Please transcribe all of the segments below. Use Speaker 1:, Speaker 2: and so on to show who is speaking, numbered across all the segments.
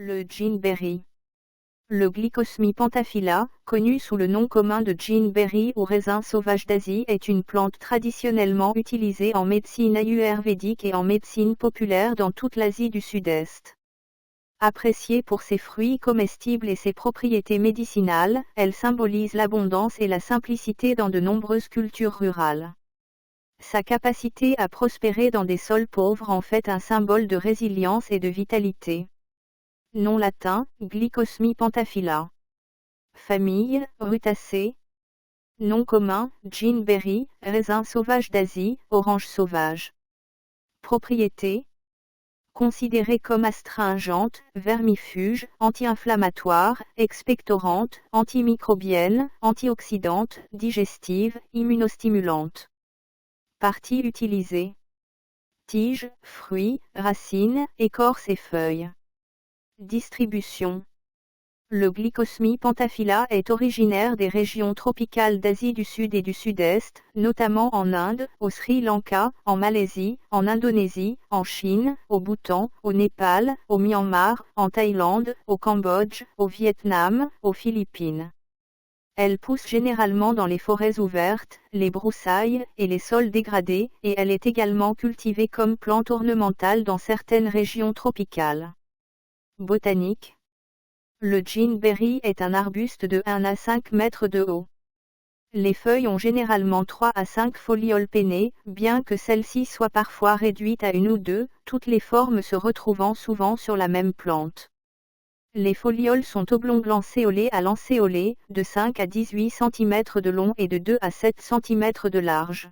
Speaker 1: Le gineberry. Le Glycosmie pentaphylla, connu sous le nom commun de gineberry ou raisin sauvage d'Asie, est une plante traditionnellement utilisée en médecine ayurvédique et en médecine populaire dans toute l'Asie du Sud-Est. Appréciée pour ses fruits comestibles et ses propriétés médicinales, elle symbolise l'abondance et la simplicité dans de nombreuses cultures rurales. Sa capacité à prospérer dans des sols pauvres en fait un symbole de résilience et de vitalité. Nom latin, Glycosmie pentaphylla. Famille, Rutacées. Nom commun, gineberry, raisin sauvage d'Asie, orange sauvage. Propriétés. Considérée comme astringente, vermifuge, anti-inflammatoire, expectorante, antimicrobienne, antioxydante, digestive, immunostimulante. Parties utilisées. Tiges, fruits, racines, écorce et feuilles. Distribution. Le Glycosmie pentaphylla est originaire des régions tropicales d'Asie du Sud et du Sud-Est, notamment en Inde, au Sri Lanka, en Malaisie, en Indonésie, en Chine, au Bhoutan, au Népal, au Myanmar, en Thaïlande, au Cambodge, au Vietnam, aux Philippines. Elle pousse généralement dans les forêts ouvertes, les broussailles et les sols dégradés, et elle est également cultivée comme plante ornementale dans certaines régions tropicales. Botanique. Le gineberry est un arbuste de 1 à 5 mètres de haut. Les feuilles ont généralement 3 à 5 folioles pennées, bien que celles-ci soient parfois réduites à 1 ou 2, toutes les formes se retrouvant souvent sur la même plante. Les folioles sont oblong-lancéolées à lancéolées, de 5 à 18 cm de long et de 2 à 7 cm de large.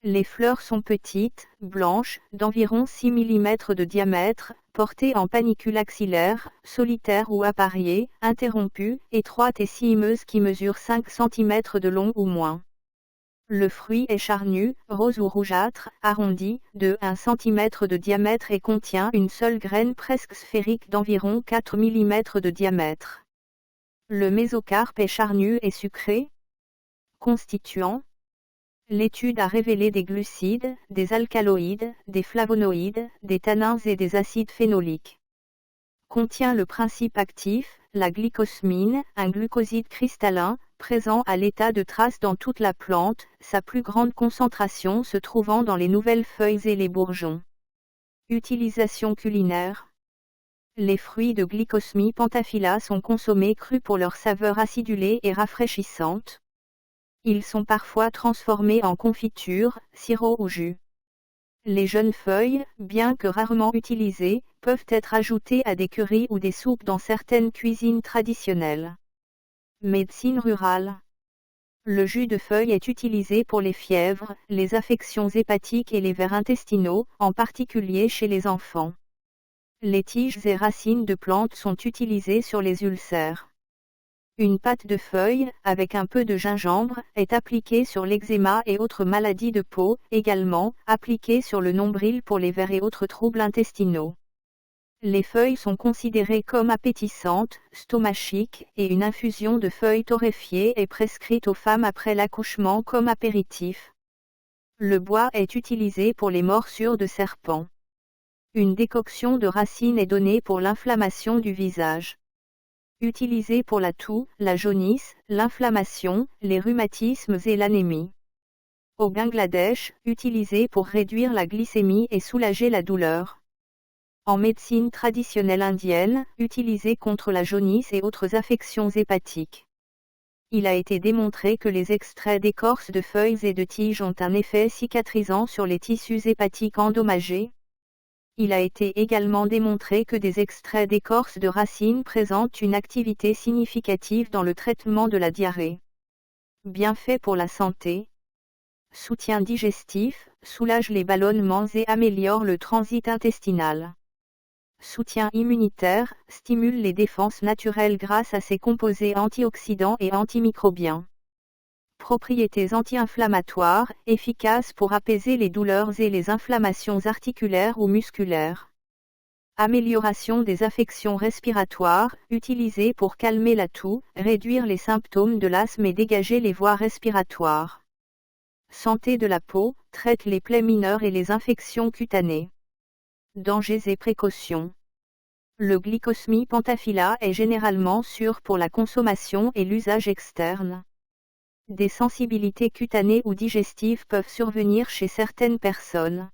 Speaker 1: Les fleurs sont petites, blanches, d'environ 6 mm de diamètre, portées en panicule axillaire, solitaire ou appariée, interrompue, étroite et cimeuses qui mesurent 5 cm de long ou moins. Le fruit est charnu, rose ou rougeâtre, arrondi, de 1 cm de diamètre et contient une seule graine presque sphérique d'environ 4 mm de diamètre. Le mésocarpe est charnu et sucré. Constituant. L'étude a révélé des glucides, des alcaloïdes, des flavonoïdes, des tannins et des acides phénoliques. Contient le principe actif, la glycosmine, un glucoside cristallin, présent à l'état de trace dans toute la plante, sa plus grande concentration se trouvant dans les nouvelles feuilles et les bourgeons. Utilisation culinaire. Les fruits de Glycosmie pentaphylla sont consommés crus pour leur saveur acidulée et rafraîchissante. Ils sont parfois transformés en confiture, sirop ou jus. Les jeunes feuilles, bien que rarement utilisées, peuvent être ajoutées à des currys ou des soupes dans certaines cuisines traditionnelles. Médecine rurale. Le jus de feuille est utilisé pour les fièvres, les affections hépatiques et les vers intestinaux, en particulier chez les enfants. Les tiges et racines de plantes sont utilisées sur les ulcères. Une pâte de feuille, avec un peu de gingembre, est appliquée sur l'eczéma et autres maladies de peau, également, appliquée sur le nombril pour les vers et autres troubles intestinaux. Les feuilles sont considérées comme appétissantes, stomachiques, et une infusion de feuilles torréfiées est prescrite aux femmes après l'accouchement comme apéritif. Le bois est utilisé pour les morsures de serpents. Une décoction de racines est donnée pour l'inflammation du visage. Utilisé pour la toux, la jaunisse, l'inflammation, les rhumatismes et l'anémie. Au Bangladesh, utilisé pour réduire la glycémie et soulager la douleur. En médecine traditionnelle indienne, utilisé contre la jaunisse et autres affections hépatiques. Il a été démontré que les extraits d'écorce de feuilles et de tiges ont un effet cicatrisant sur les tissus hépatiques endommagés. Il a été également démontré que des extraits d'écorce de racines présentent une activité significative dans le traitement de la diarrhée. Bienfaits pour la santé. Soutien digestif, soulage les ballonnements et améliore le transit intestinal. Soutien immunitaire, stimule les défenses naturelles grâce à ses composés antioxydants et antimicrobiens. Propriétés anti-inflammatoires, efficaces pour apaiser les douleurs et les inflammations articulaires ou musculaires. Amélioration des affections respiratoires, utilisée pour calmer la toux, réduire les symptômes de l'asthme et dégager les voies respiratoires. Santé de la peau, traite les plaies mineures et les infections cutanées. Dangers et précautions. Le Glycosmie pentaphylla est généralement sûr pour la consommation et l'usage externe. Des sensibilités cutanées ou digestives peuvent survenir chez certaines personnes.